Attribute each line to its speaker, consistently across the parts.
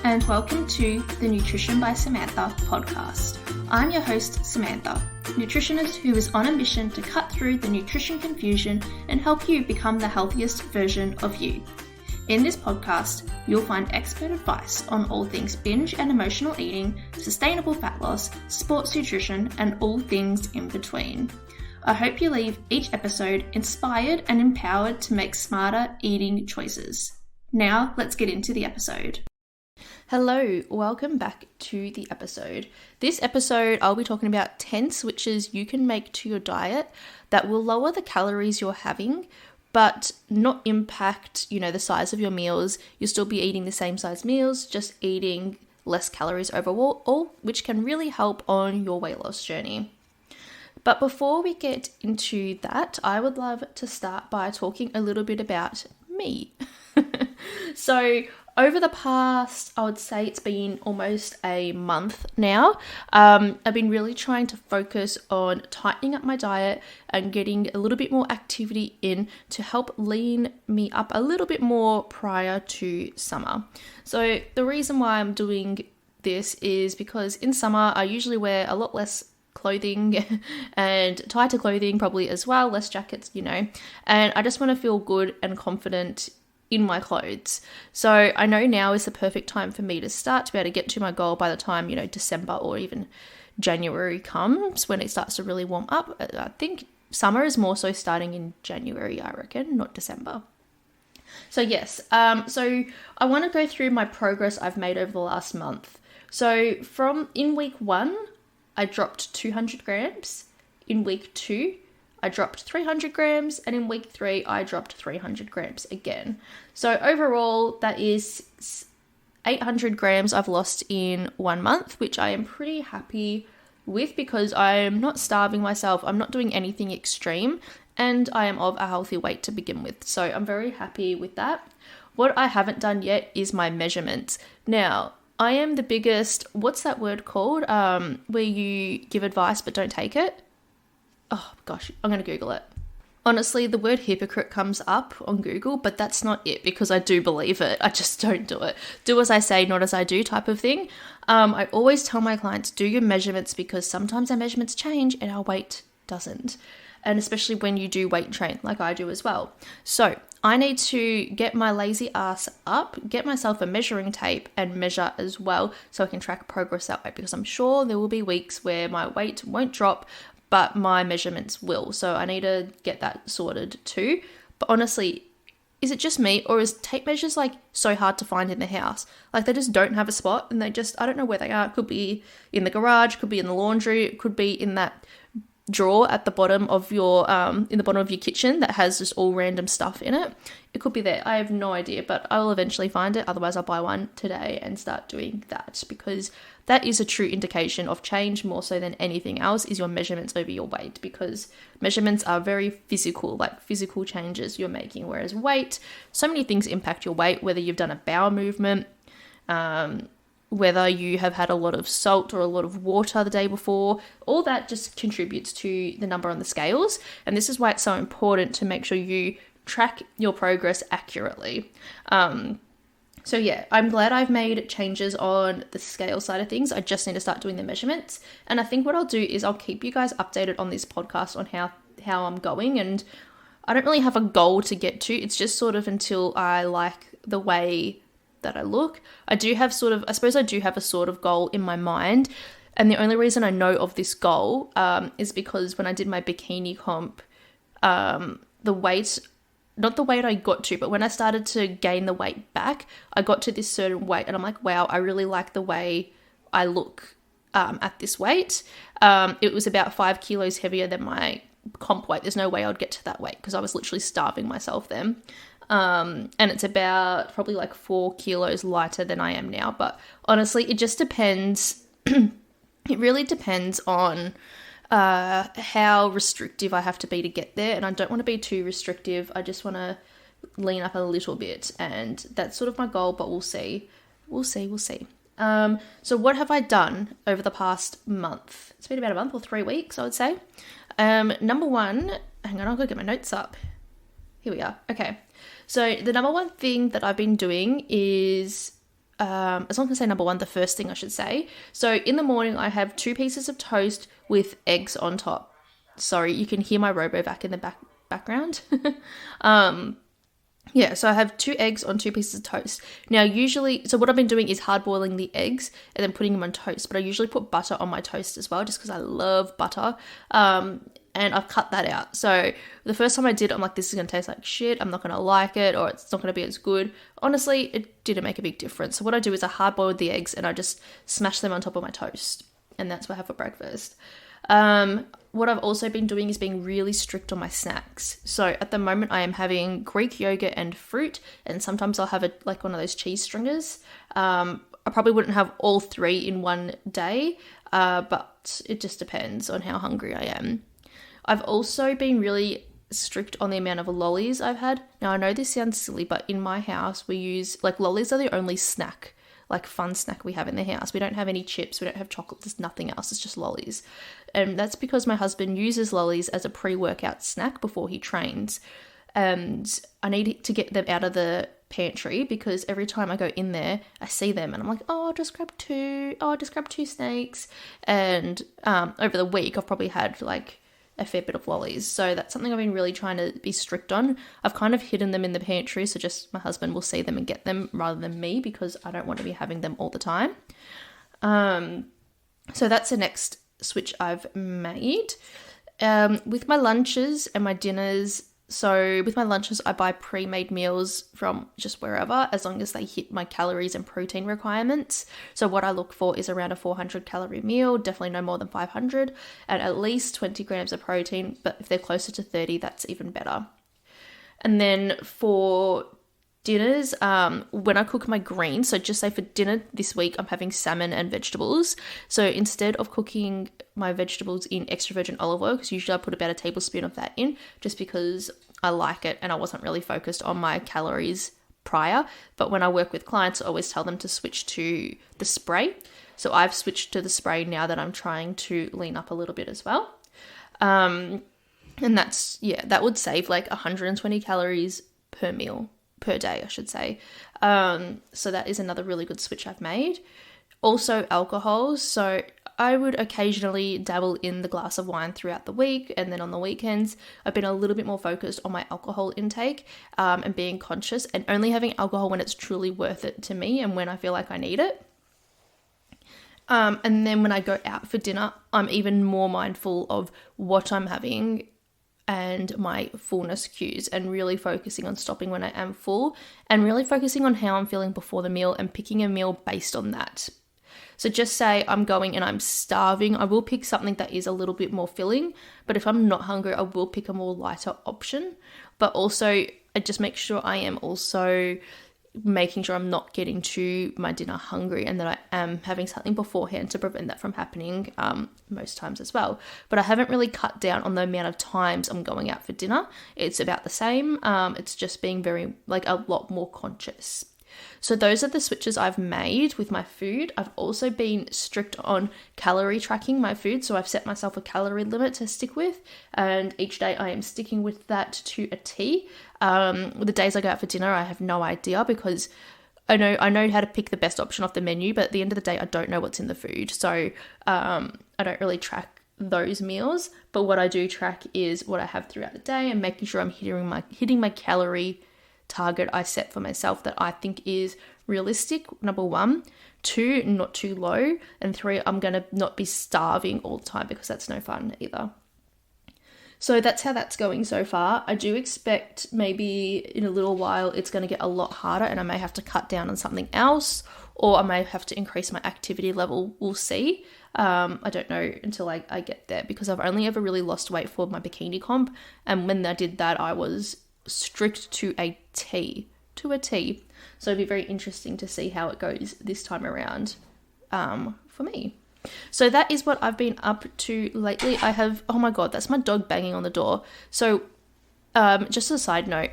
Speaker 1: and welcome to the Nutrition by Samantha podcast. I'm your host, Samantha, nutritionist who is on a mission to cut through the nutrition confusion and help you become the healthiest version of you. In this podcast, you'll find expert advice on all things binge and emotional eating, sustainable fat loss, sports nutrition, and all things in between. I hope you leave each episode inspired and empowered to make smarter eating choices. Now, let's get into the episode. Hello, welcome back to the episode. This episode, I'll be talking about 10 switches you can make to your diet that will lower the calories you're having, but not impact, the size of your meals. You'll still be eating the same size meals, just eating less calories overall, which can really help on your weight loss journey. But before we get into that, I would love to start by talking a little bit about me. So over the past, I would say it's been almost a month now, I've been really trying to focus on tightening up my diet and getting a little bit more activity in to help lean me up a little bit more prior to summer. So the reason why I'm doing this is because in summer, I usually wear a lot less clothing and tighter clothing probably as well, less jackets, and I just want to feel good and confident in my clothes. So I know now is the perfect time for me to start to be able to get to my goal by the time, December or even January comes, when it starts to really warm up. I think summer is more so starting in January, I reckon, not December. So yes, so I want to go through my progress I've made over the last month. So in week 1, I dropped 200 grams. In week 2, I dropped 300 grams, and in week 3, I dropped 300 grams again. So overall, that is 800 grams I've lost in 1 month, which I am pretty happy with because I am not starving myself. I'm not doing anything extreme, and I am of a healthy weight to begin with. So I'm very happy with that. What I haven't done yet is my measurements. Now, I am the biggest, what's that word called? Where you give advice but don't take it? Oh gosh, I'm going to Google it. Honestly, the word hypocrite comes up on Google, but that's not it because I do believe it. I just don't do it. Do as I say, not as I do type of thing. I always tell my clients, do your measurements because sometimes our measurements change and our weight doesn't. And especially when you do weight train like I do as well. So I need to get my lazy ass up, get myself a measuring tape and measure as well so I can track progress that way, because I'm sure there will be weeks where my weight won't drop, but my measurements will. So I need to get that sorted too. But honestly, is it just me, or is tape measures so hard to find in the house? They just don't have a spot, and I don't know where they are. It could be in the garage, could be in the laundry, it could be in that drawer at the bottom of your in the bottom of your kitchen that has just all random stuff in it. It could be there. I have no idea, but I will eventually find it. Otherwise, I'll buy one today and start doing that, because that is a true indication of change more so than anything else, is your measurements over your weight, because measurements are very physical, physical changes you're making, whereas weight, so many things impact your weight, whether you've done a bowel movement, whether you have had a lot of salt or a lot of water the day before, all that just contributes to the number on the scales. And this is why it's so important to make sure you track your progress accurately. So yeah, I'm glad I've made changes on the scale side of things. I just need to start doing the measurements. And I think what I'll do is I'll keep you guys updated on this podcast on how I'm going. And I don't really have a goal to get to. It's just sort of until I like the way that I look. I do have a sort of goal in my mind. And the only reason I know of this goal is because when I did my bikini comp, not the weight I got to, but when I started to gain the weight back, I got to this certain weight and I'm like, wow, I really like the way I look at this weight. It was about 5 kilos heavier than my comp weight. There's no way I would get to that weight because I was literally starving myself then. And it's about probably 4 kilos lighter than I am now. But honestly, it just depends. It really depends on how restrictive I have to be to get there. And I don't want to be too restrictive. I just want to lean up a little bit. And that's sort of my goal, but we'll see. We'll see. So what have I done over the past month? It's been about a month or 3 weeks, I would say. Number one, hang on, I'll go get my notes up. Here we are. Okay. So the number one thing that I've been doing is as long as I say number one, the first thing I should say. So in the morning, I have 2 pieces of toast with eggs on top. Sorry, you can hear my robo-vac in the background. Yeah, so I have 2 eggs on 2 pieces of toast. Now, so what I've been doing is hard boiling the eggs and then putting them on toast. But I usually put butter on my toast as well, just because I love butter. And I've cut that out. So the first time I did it, I'm like, this is going to taste like shit. I'm not going to like it, or it's not going to be as good. Honestly, it didn't make a big difference. So what I do is I hard boiled the eggs and I just smash them on top of my toast. And that's what I have for breakfast. What I've also been doing is being really strict on my snacks. So at the moment I am having Greek yogurt and fruit, and sometimes I'll have like one of those cheese stringers. I probably wouldn't have all 3 in one day, but it just depends on how hungry I am. I've also been really strict on the amount of lollies I've had. Now I know this sounds silly, but in my house we use, like, lollies are the only snack, like fun snack we have in the house. We don't have any chips, we don't have chocolate, there's nothing else, it's just lollies. And that's because my husband uses lollies as a pre-workout snack before he trains. And I need to get them out of the pantry because every time I go in there, I see them and I'm like, oh, I'll just grab 2 snakes. And over the week, I've probably had like a fair bit of lollies. So that's something I've been really trying to be strict on. I've kind of hidden them in the pantry, so just my husband will see them and get them rather than me, because I don't want to be having them all the time. So that's the next switch I've made. With my lunches and my dinners, so with my lunches, I buy pre-made meals from just wherever, as long as they hit my calories and protein requirements. So what I look for is around a 400 calorie meal, definitely no more than 500, and at least 20 grams of protein. But if they're closer to 30, that's even better. And then for dinners, when I cook my greens, so just say for dinner this week, I'm having salmon and vegetables. So instead of cooking my vegetables in extra virgin olive oil, because usually I put about a tablespoon of that in, just because I like it and I wasn't really focused on my calories prior. But when I work with clients, I always tell them to switch to the spray. So I've switched to the spray now that I'm trying to lean up a little bit as well. And that would save like 120 calories per meal. Per day, I should say. So that is another really good switch I've made. Also alcohol. So I would occasionally dabble in the glass of wine throughout the week, and then on the weekends I've been a little bit more focused on my alcohol intake, and being conscious and only having alcohol when it's truly worth it to me and when I feel like I need it. And then when I go out for dinner, I'm even more mindful of what I'm having and my fullness cues, and really focusing on stopping when I am full, and really focusing on how I'm feeling before the meal and picking a meal based on that. So just say I'm going and I'm starving, I will pick something that is a little bit more filling, but if I'm not hungry, I will pick a more lighter option. But also I just make sure I am also making sure I'm not getting to my dinner hungry, and that I am having something beforehand to prevent that from happening most times as well. But I haven't really cut down on the amount of times I'm going out for dinner. It's about the same. It's just being very, like, a lot more conscious. So those are the switches I've made with my food. I've also been strict on calorie tracking my food. So I've set myself a calorie limit to stick with, and each day I am sticking with that to a T. The days I go out for dinner, I have no idea, because I know how to pick the best option off the menu, but at the end of the day, I don't know what's in the food. So I don't really track those meals. But what I do track is what I have throughout the day, and making sure I'm hitting my calorie target I set for myself that I think is realistic, number 1. 2, not too low. And 3, I'm going to not be starving all the time, because that's no fun either. So that's how that's going so far. I do expect maybe in a little while it's going to get a lot harder, and I may have to cut down on something else, or I may have to increase my activity level. We'll see. I don't know until I get there, because I've only ever really lost weight for my bikini comp. And when I did that, I was strict to a T. So it'd be very interesting to see how it goes this time around for me. So that is what I've been up to lately. I have, oh my God, that's my dog banging on the door. So just a side note,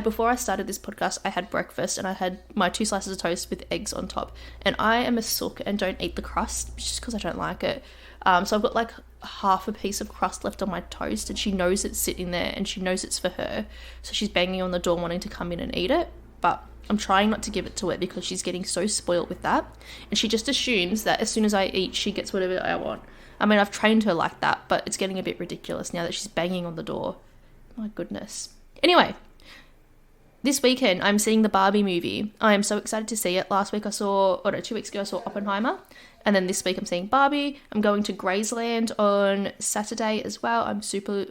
Speaker 1: before I started this podcast, I had breakfast and I had my 2 slices of toast with eggs on top. And I am a sook and don't eat the crust just because I don't like it. So I've got like half a piece of crust left on my toast, and she knows it's sitting there and she knows it's for her. So she's banging on the door wanting to come in and eat it. but I'm trying not to give it to her because she's getting so spoiled with that. And she just assumes that as soon as I eat, she gets whatever I want. I mean, I've trained her like that, but it's getting a bit ridiculous now that she's banging on the door. My goodness. Anyway, this weekend I'm seeing the Barbie movie. I am so excited to see it. 2 weeks ago I saw Oppenheimer. And then this week I'm seeing Barbie. I'm going to Graceland on Saturday as well. I'm super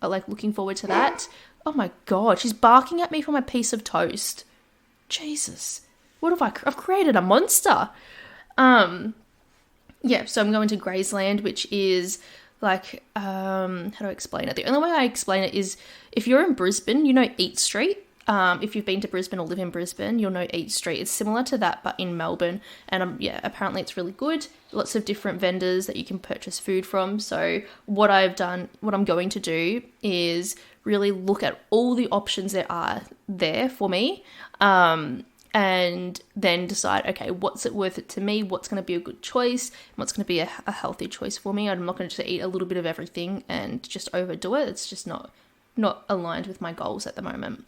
Speaker 1: looking forward to that. Oh my God, she's barking at me for my piece of toast. Jesus. What have I've created a monster. Yeah, so I'm going to Graceland, which is how do I explain it? The only way I explain it is if you're in Brisbane, you know Eat Street. If you've been to Brisbane or live in Brisbane, you'll know Eat Street. It's similar to that, but in Melbourne. And apparently it's really good. Lots of different vendors that you can purchase food from. So what I'm going to do is really look at all the options that are there for me. And then decide, okay, what's it worth it to me? What's going to be a good choice? What's going to be a healthy choice for me? I'm not going to just eat a little bit of everything and just overdo it. It's just not aligned with my goals at the moment.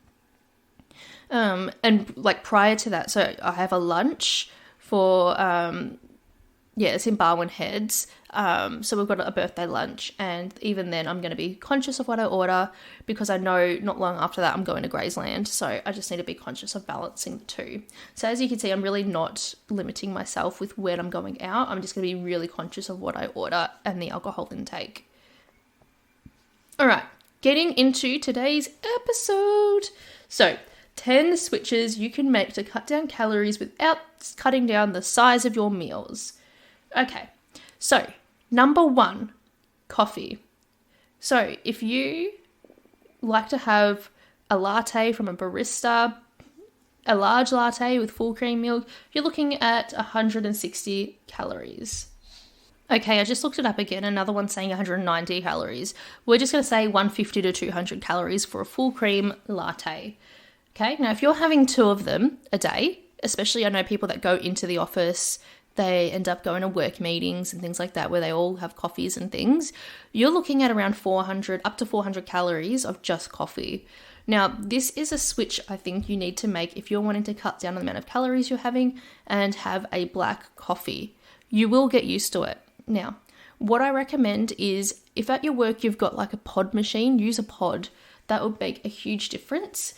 Speaker 1: And prior to that, so I have a lunch for, it's in Barwon Heads. So we've got a birthday lunch, and even then I'm going to be conscious of what I order because I know not long after that I'm going to Graceland. So I just need to be conscious of balancing the two. So as you can see, I'm really not limiting myself with when I'm going out. I'm just going to be really conscious of what I order and the alcohol intake. All right, getting into today's episode. So 10 switches you can make to cut down calories without cutting down the size of your meals. Okay, so number 1, coffee. So if you like to have a latte from a barista, a large latte with full cream milk, you're looking at 160 calories. Okay, I just looked it up again. Another one saying 190 calories. We're just going to say 150 to 200 calories for a full cream latte. Okay, now if you're having 2 of them a day, especially I know people that go into the office, they end up going to work meetings and things like that where they all have coffees and things, you're looking at around 400 up to 400 calories of just coffee. Now, this is a switch I think you need to make if you're wanting to cut down on the amount of calories you're having and have a black coffee. You will get used to it. Now, what I recommend is if at your work you've got like a pod machine, use a pod. That would make a huge difference.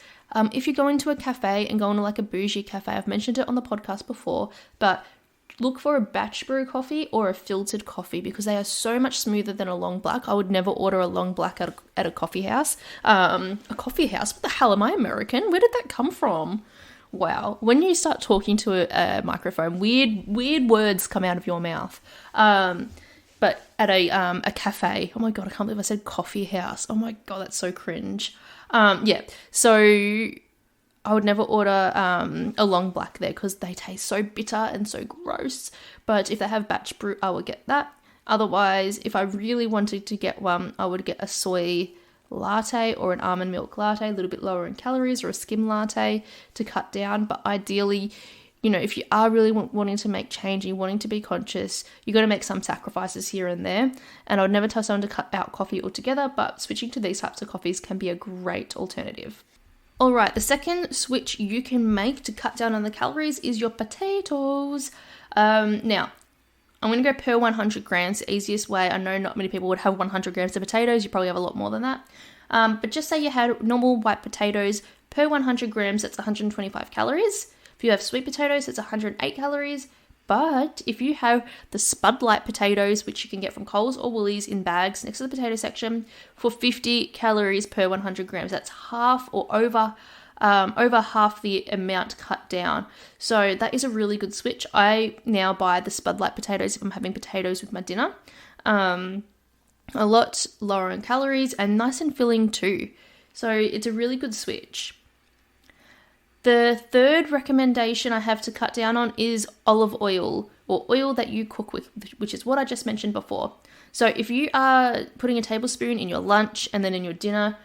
Speaker 1: If you go into a cafe and go into like a bougie cafe, I've mentioned it on the podcast before, but look for a batch brew coffee or a filtered coffee because they are so much smoother than a long black. I would never order a long black at a coffee house. A coffee house? What the hell, am I American? Where did that come from? Wow. When you start talking to a microphone, weird words come out of your mouth. But at a cafe, oh my God, I can't believe I said coffee house. Oh my God, that's so cringe. So I would never order a long black there because they taste so bitter and so gross. But if they have batch brew, I would get that. Otherwise, if I really wanted to get one, I would get a soy latte or an almond milk latte, a little bit lower in calories, or a skim latte to cut down. But ideally, if you are really wanting to make change, and you're wanting to be conscious, you got to make some sacrifices here and there. And I would never tell someone to cut out coffee altogether, but switching to these types of coffees can be a great alternative. All right, the second switch you can make to cut down on the calories is your potatoes. Now, I'm going to go per 100 grams, the easiest way. I know not many people would have 100 grams of potatoes. You probably have a lot more than that. But just say you had normal white potatoes, per 100 grams, that's 125 calories. If you have sweet potatoes, it's 108 calories. But if you have the Spud Light potatoes, which you can get from Coles or Woolies in bags next to the potato section, for 50 calories per 100 grams, that's half or over half the amount cut down. So that is a really good switch. I now buy the Spud Light potatoes if I'm having potatoes with my dinner. A lot lower in calories and nice and filling too. So it's a really good switch. The third recommendation I have to cut down on is olive oil, or oil that you cook with, which is what I just mentioned before. So if you are putting a tablespoon in your lunch and then in your dinner,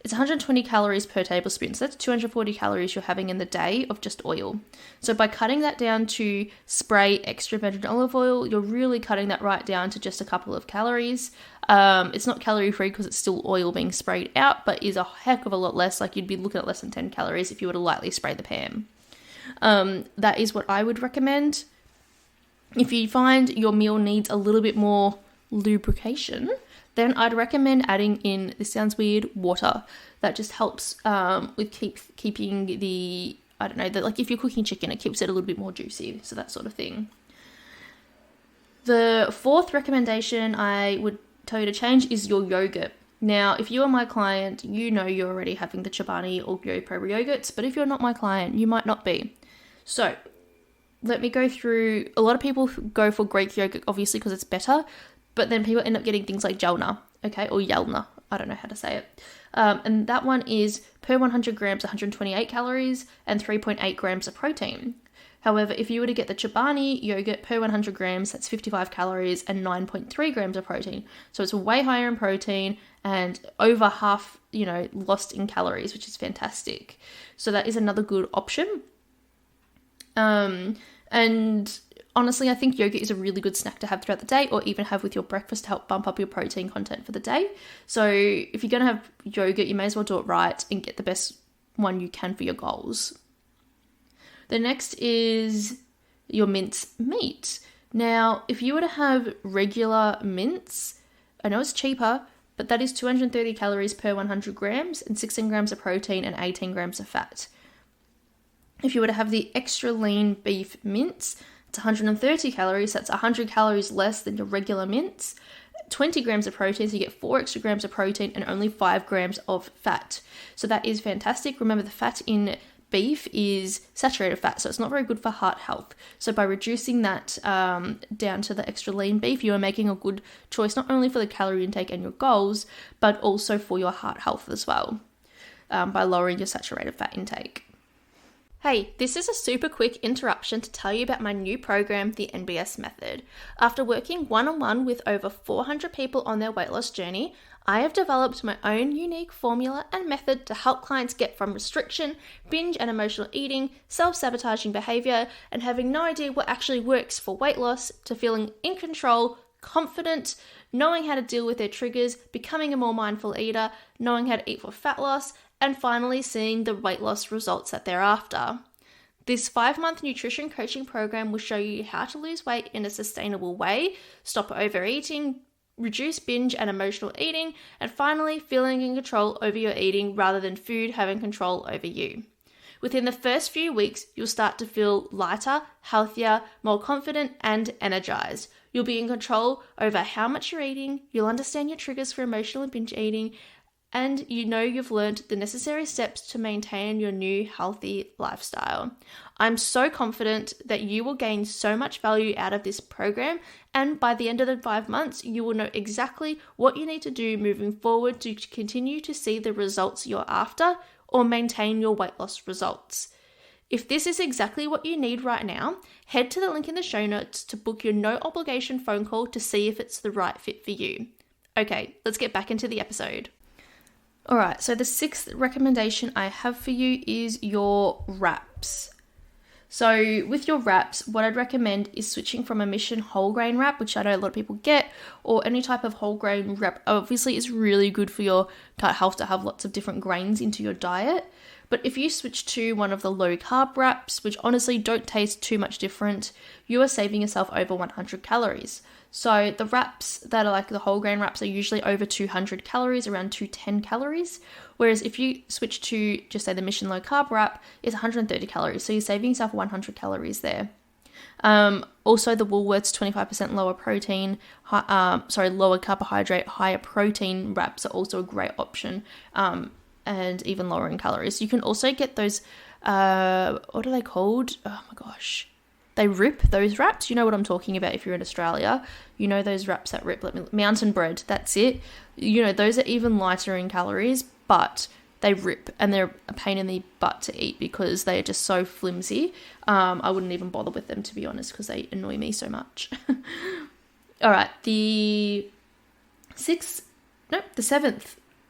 Speaker 1: it's 120 calories per tablespoon. So that's 240 calories you're having in the day of just oil. So by cutting that down to spray extra virgin olive oil, you're really cutting that right down to just a couple of calories. It's not calorie free because it's still oil being sprayed out, but is a heck of a lot less. Like, you'd be looking at less than 10 calories if you were to lightly spray the pan. That is what I would recommend. If you find your meal needs a little bit more lubrication, then I'd recommend adding in, this sounds weird, water. That just helps with keeping the, like if you're cooking chicken, it keeps it a little bit more juicy, so that sort of thing. The fourth recommendation I would tell you to change is your yogurt. Now, if you are my client, you know you're already having the Chobani or YoPro yogurts, but if you're not my client, you might not be. So, let me go through, a lot of people go for Greek yogurt, obviously, because it's better, but then people end up getting things like Jalna, okay, or Yelna, I don't know how to say it. And that one is per 100 grams, 128 calories and 3.8 grams of protein. However, if you were to get the Chobani yogurt per 100 grams, that's 55 calories and 9.3 grams of protein. So it's way higher in protein and over half, lost in calories, which is fantastic. So that is another good option. And honestly, I think yogurt is a really good snack to have throughout the day, or even have with your breakfast to help bump up your protein content for the day. So if you're going to have yogurt, you may as well do it right and get the best one you can for your goals. The next is your minced meat. Now, if you were to have regular mince, I know it's cheaper, but that is 230 calories per 100 grams and 16 grams of protein and 18 grams of fat. If you were to have the extra lean beef mince, it's 130 calories. That's 100 calories less than your regular mince. 20 grams of protein, so you get 4 extra grams of protein and only 5 grams of fat. So that is fantastic. Remember, the fat in beef is saturated fat, so it's not very good for heart health. So by reducing that down to the extra lean beef, you are making a good choice, not only for the calorie intake and your goals, but also for your heart health as well, by lowering your saturated fat intake. Hey, this is a super quick interruption to tell you about my new program, the NBS Method. After working one-on-one with over 400 people on their weight loss journey, I have developed my own unique formula and method to help clients get from restriction, binge and emotional eating, self-sabotaging behavior, and having no idea what actually works for weight loss, to feeling in control, confident, knowing how to deal with their triggers, becoming a more mindful eater, knowing how to eat for fat loss, and finally seeing the weight loss results that they're after. This 5-month nutrition coaching program will show you how to lose weight in a sustainable way, stop overeating, reduce binge and emotional eating, and finally feeling in control over your eating rather than food having control over you. Within the first few weeks, you'll start to feel lighter, healthier, more confident, and energized. You'll be in control over how much you're eating, you'll understand your triggers for emotional and binge eating, and you've learned the necessary steps to maintain your new healthy lifestyle. I'm so confident that you will gain so much value out of this program, and by the end of the 5 months, you will know exactly what you need to do moving forward to continue to see the results you're after or maintain your weight loss results. If this is exactly what you need right now, head to the link in the show notes to book your no obligation phone call to see if it's the right fit for you. Okay, let's get back into the episode. Alright, so the 6th recommendation I have for you is your wraps. So with your wraps, what I'd recommend is switching from a Mission whole grain wrap, which I know a lot of people get, or any type of whole grain wrap. Obviously, it's really good for your gut health to have lots of different grains into your diet. But if you switch to one of the low carb wraps, which honestly don't taste too much different, you are saving yourself over 100 calories. So the wraps that are like the whole grain wraps are usually over 200 calories, around 210 calories. Whereas if you switch to just say the Mission low carb wrap, it's 130 calories. So you're saving yourself 100 calories there. Also the Woolworths 25% lower protein, lower carbohydrate, higher protein wraps are also a great option. And even lower in calories. You can also get those, what are they called? Oh my gosh. They rip, those wraps. You know what I'm talking about if you're in Australia. You know those wraps that rip, mountain bread, that's it. Those are even lighter in calories, but they rip and they're a pain in the butt to eat because they are just so flimsy. I wouldn't even bother with them, to be honest, because they annoy me so much. All right, the 7th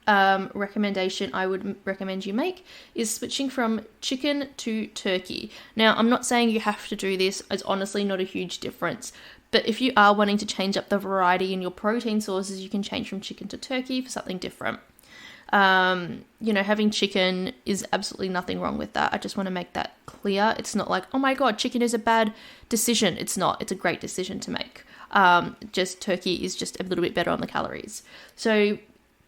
Speaker 1: recommendation I would recommend you make is switching from chicken to turkey. Now, I'm not saying you have to do this. It's honestly not a huge difference. But if you are wanting to change up the variety in your protein sources, you can change from chicken to turkey for something different. Having chicken is absolutely nothing wrong with that. I just want to make that clear. It's not like, oh my God, chicken is a bad decision. It's not. It's a great decision to make. Just turkey is just a little bit better on the calories. So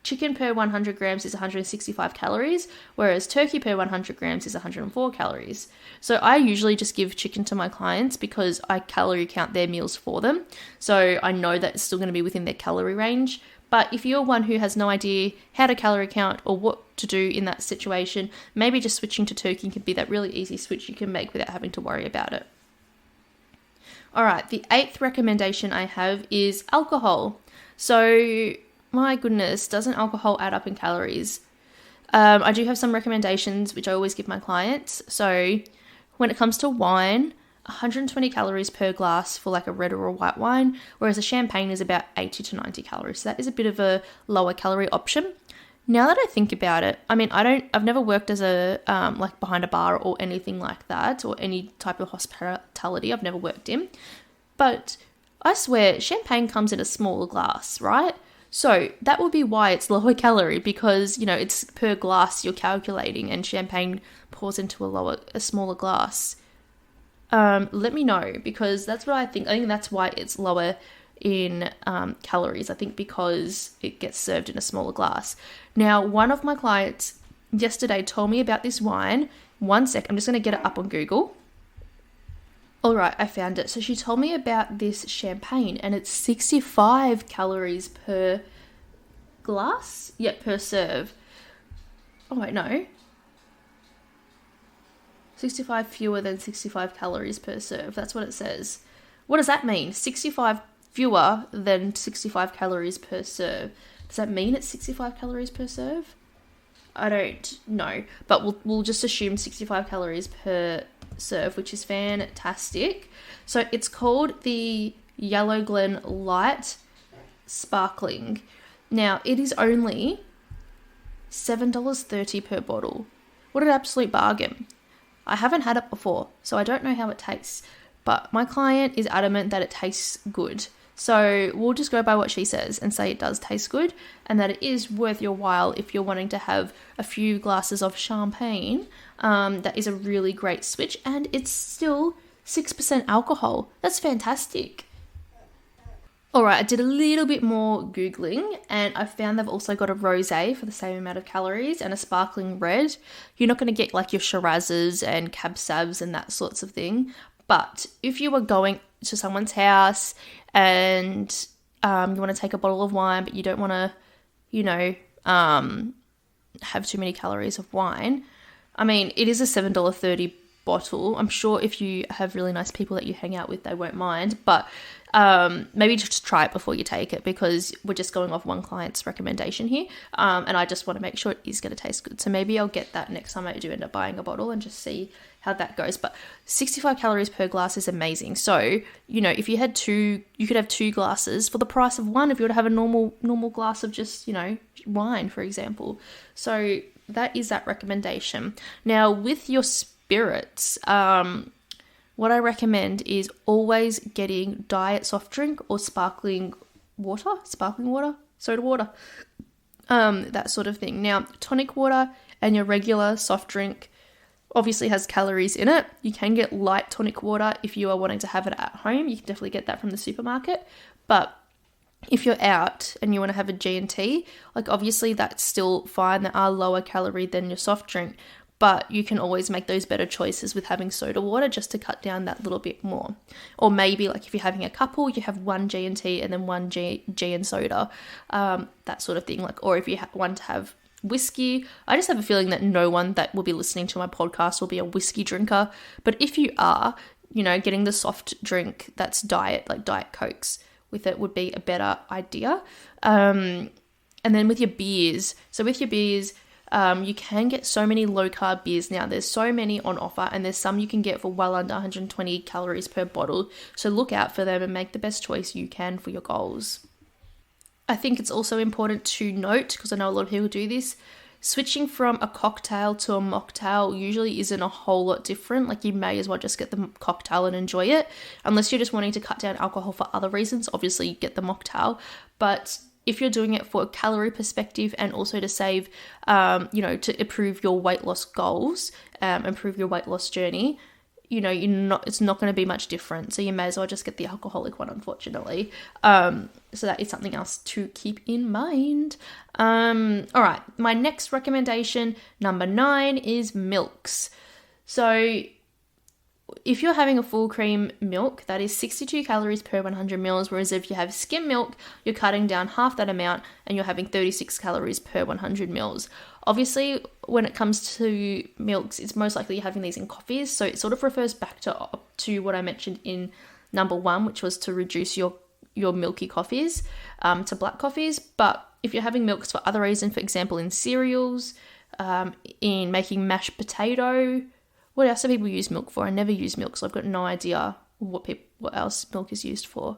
Speaker 1: chicken per 100 grams is 165 calories, whereas turkey per 100 grams is 104 calories. So I usually just give chicken to my clients because I calorie count their meals for them. So I know that it's still going to be within their calorie range. But if you're one who has no idea how to calorie count or what to do in that situation, maybe just switching to turkey can be that really easy switch you can make without having to worry about it. All right, the 8th recommendation I have is alcohol. So, my goodness, doesn't alcohol add up in calories? I do have some recommendations which I always give my clients. So, when it comes to wine, 120 calories per glass for like a red or a white wine, whereas a champagne is about 80 to 90 calories. So that is a bit of a lower calorie option. Now that I think about it, I mean, I've never worked as a, like behind a bar or anything like that, or any type of hospitality I've never worked in. But I swear, champagne comes in a smaller glass, right? So that would be why it's lower calorie, because, it's per glass you're calculating, and champagne pours into a smaller glass. Let me know, because that's what I think. I think that's why it's lower in calories. I think because it gets served in a smaller glass. Now, one of my clients yesterday told me about this wine. One sec, I'm just going to get it up on Google. All right, I found it. So she told me about this champagne, and it's 65 calories per glass? Yeah, per serve. Oh, wait, no. 65 fewer than 65 calories per serve. That's what it says. What does that mean? 65 fewer than 65 calories per serve. Does that mean it's 65 calories per serve? I don't know, but we'll just assume 65 calories per serve, which is fantastic. So it's called the Yellow Glen Light Sparkling. Now, it is only $7.30 per bottle. What an absolute bargain. I haven't had it before, so I don't know how it tastes, but my client is adamant that it tastes good. So we'll just go by what she says and say it does taste good, and that it is worth your while if you're wanting to have a few glasses of champagne. That is a really great switch, and it's still 6% alcohol. That's fantastic. All right, I did a little bit more Googling, and I found they've also got a rosé for the same amount of calories and a sparkling red. You're not going to get like your Shirazes and Cab Savs and that sorts of thing. But if you were going to someone's house and you want to take a bottle of wine, but you don't want to, have too many calories of wine, I mean, it is a $7.30 bottle. I'm sure if you have really nice people that you hang out with, they won't mind. But maybe just try it before you take it, because we're just going off one client's recommendation here. And I just want to make sure it is going to taste good. So maybe I'll get that next time I do end up buying a bottle and just see how that goes. But 65 calories per glass is amazing. So, if you had two, you could have 2 glasses for the price of one if you were to have a normal glass of just, wine, for example. So that is that recommendation. Now, with your spirits, what I recommend is always getting diet soft drink or sparkling water, soda water, that sort of thing. Now, tonic water and your regular soft drink obviously has calories in it. You can get light tonic water if you are wanting to have it at home. You can definitely get that from the supermarket. But if you're out and you want to have a G&T, like obviously that's still fine. They are lower calorie than your soft drink, but you can always make those better choices with having soda water just to cut down that little bit more. Or maybe like if you're having a couple, you have one G&T and then one G and soda, that sort of thing. Like, or if you want to have whiskey, I just have a feeling that no one that will be listening to my podcast will be a whiskey drinker. But if you are, getting the soft drink that's diet, like Diet Cokes with it would be a better idea. And then with your beers, you can get so many low-carb beers now. There's so many on offer, and there's some you can get for well under 120 calories per bottle. So look out for them and make the best choice you can for your goals. I think it's also important to note, because I know a lot of people do this, switching from a cocktail to a mocktail usually isn't a whole lot different. Like, you may as well just get the cocktail and enjoy it. Unless you're just wanting to cut down alcohol for other reasons, obviously you get the mocktail. But if you're doing it for a calorie perspective and also to save, to improve your weight loss goals, improve your weight loss journey, it's not going to be much different. So you may as well just get the alcoholic one, unfortunately. So that is something else to keep in mind. All right. My next recommendation, number 9, is milks. So if you're having a full cream milk, that is 62 calories per 100 mils, whereas if you have skim milk, you're cutting down half that amount and you're having 36 calories per 100 mils. Obviously, when it comes to milks, it's most likely having these in coffees, so it sort of refers back to what I mentioned in number 1, which was to reduce your milky coffees to black coffees. But if you're having milks for other reasons, for example, in cereals, in making mashed potato, what else do people use milk for? I never use milk, so I've got no idea what else milk is used for.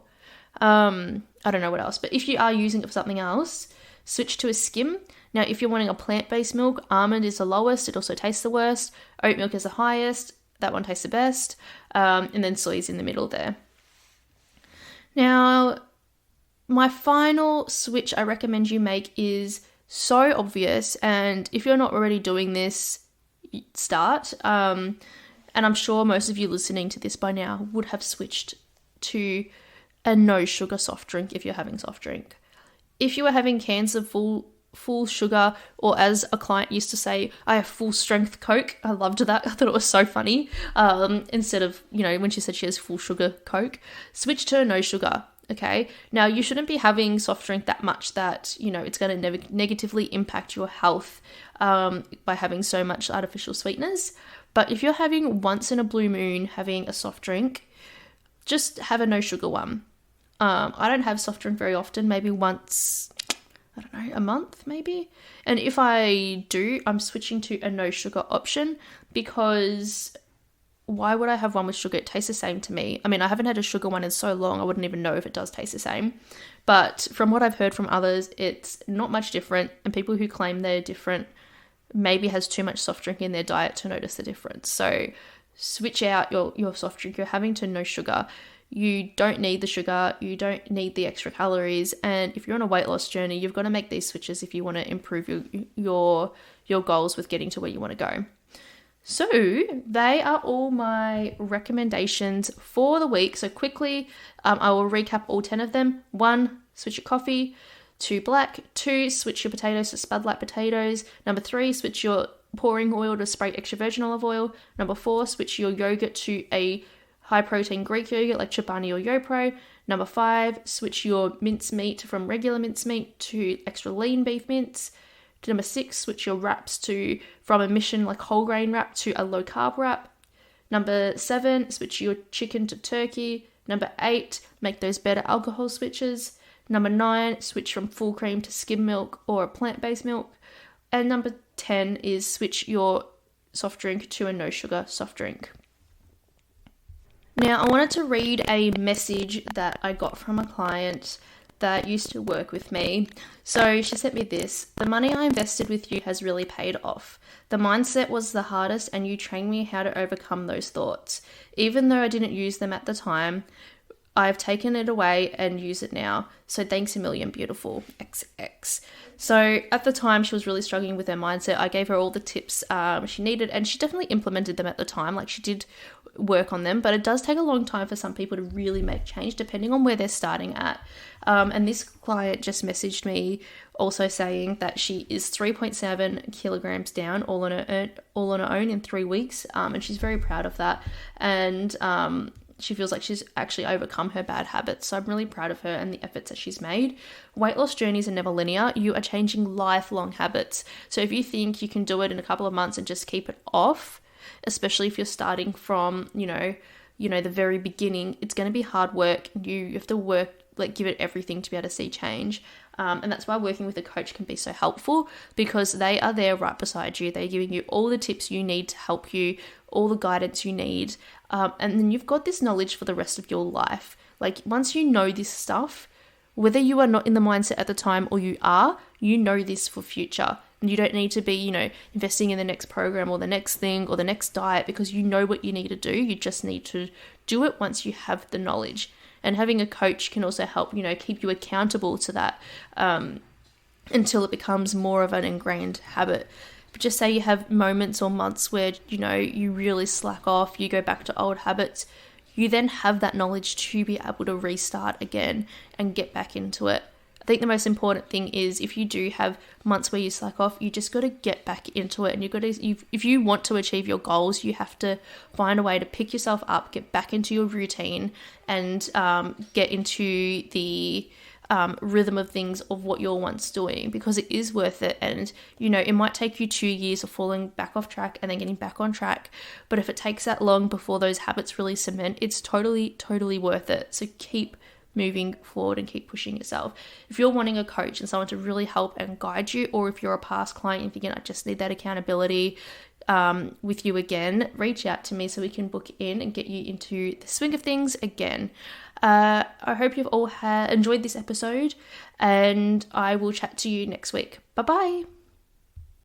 Speaker 1: I don't know what else. But if you are using it for something else, switch to a skim. Now, if you're wanting a plant-based milk, almond is the lowest. It also tastes the worst. Oat milk is the highest. That one tastes the best. And then soy is in the middle there. Now, my final switch I recommend you make is so obvious. And if you're not already doing this, start. And I'm sure most of you listening to this by now would have switched to a no sugar soft drink if you're having soft drink. If you are having cans of full sugar, or as a client used to say, I have full strength Coke. I loved that. I thought it was so funny. Instead of, when she said she has full sugar Coke, switch to a no sugar. Okay. Now, you shouldn't be having soft drink that much that, it's going to negatively impact your health by having so much artificial sweeteners. But if you're having once in a blue moon having a soft drink, just have a no sugar one. I don't have soft drink very often, maybe once, I don't know, a month maybe. And if I do, I'm switching to a no sugar option, because why would I have one with sugar? It tastes the same to me. I mean, I haven't had a sugar one in so long, I wouldn't even know if it does taste the same. But from what I've heard from others, it's not much different. And people who claim they're different maybe has too much soft drink in their diet to notice the difference. So switch out your soft drink you're having to no sugar. You don't need the sugar, you don't need the extra calories, and if you're on a weight loss journey, you've got to make these switches if you want to improve your goals with getting to where you want to go. So they are all my recommendations for the week. So quickly, I will recap all 10 of them. 1, switch your coffee to black. 2, switch your potatoes to spud like potatoes. Number 3, switch your pouring oil to spray extra virgin olive oil. Number 4, switch your yogurt to a high-protein Greek yogurt like Chobani or YoPro. Number 5, switch your mincemeat from regular mincemeat to extra lean beef mince. Number 6, switch your wraps from a Mission like whole grain wrap to a low-carb wrap. Number 7, switch your chicken to turkey. Number 8, make those better alcohol switches. Number 9, switch from full cream to skim milk or a plant-based milk. And number 10 is switch your soft drink to a no-sugar soft drink. Now, I wanted to read a message that I got from a client that used to work with me. So she sent me this: the money I invested with you has really paid off. The mindset was the hardest and you trained me how to overcome those thoughts. Even though I didn't use them at the time, I've taken it away and use it now. So thanks a million, beautiful XX. So at the time, she was really struggling with her mindset. I gave her all the tips she needed, and she definitely implemented them at the time. Like, she did work on them, but it does take a long time for some people to really make change depending on where they're starting at. And this client just messaged me also saying that she is 3.7 kilograms down all on her own in 3 weeks. And she's very proud of that. And she feels like she's actually overcome her bad habits. So I'm really proud of her and the efforts that she's made. Weight loss journeys are never linear. You are changing lifelong habits. So if you think you can do it in a couple of months and just keep it off, especially if you're starting from, the very beginning, it's going to be hard work. You have to work, give it everything to be able to see change. And that's why working with a coach can be so helpful, because they are there right beside you. They're giving you all the tips you need to help you, all the guidance you need. And then you've got this knowledge for the rest of your life. Like, once you know this stuff, whether you are not in the mindset at the time or you are, you know this for future. And you don't need to be, investing in the next program or the next thing or the next diet, because you know what you need to do. You just need to do it once you have the knowledge. And having a coach can also help, keep you accountable to that until it becomes more of an ingrained habit. But just say you have moments or months where, you really slack off, you go back to old habits, you then have that knowledge to be able to restart again and get back into it. I think the most important thing is, if you do have months where you slack off, you just got to get back into it. And if you want to achieve your goals, you have to find a way to pick yourself up, get back into your routine, and get into the rhythm of things of what you're once doing, because it is worth it. And it might take you 2 years of falling back off track and then getting back on track, but if it takes that long before those habits really cement, it's totally worth it. So keep moving forward and keep pushing yourself. If you're wanting a coach and someone to really help and guide you, or if you're a past client and thinking, I just need that accountability with you again, reach out to me so we can book in and get you into the swing of things again. I hope you've all enjoyed this episode, and I will chat to you next week. Bye-bye.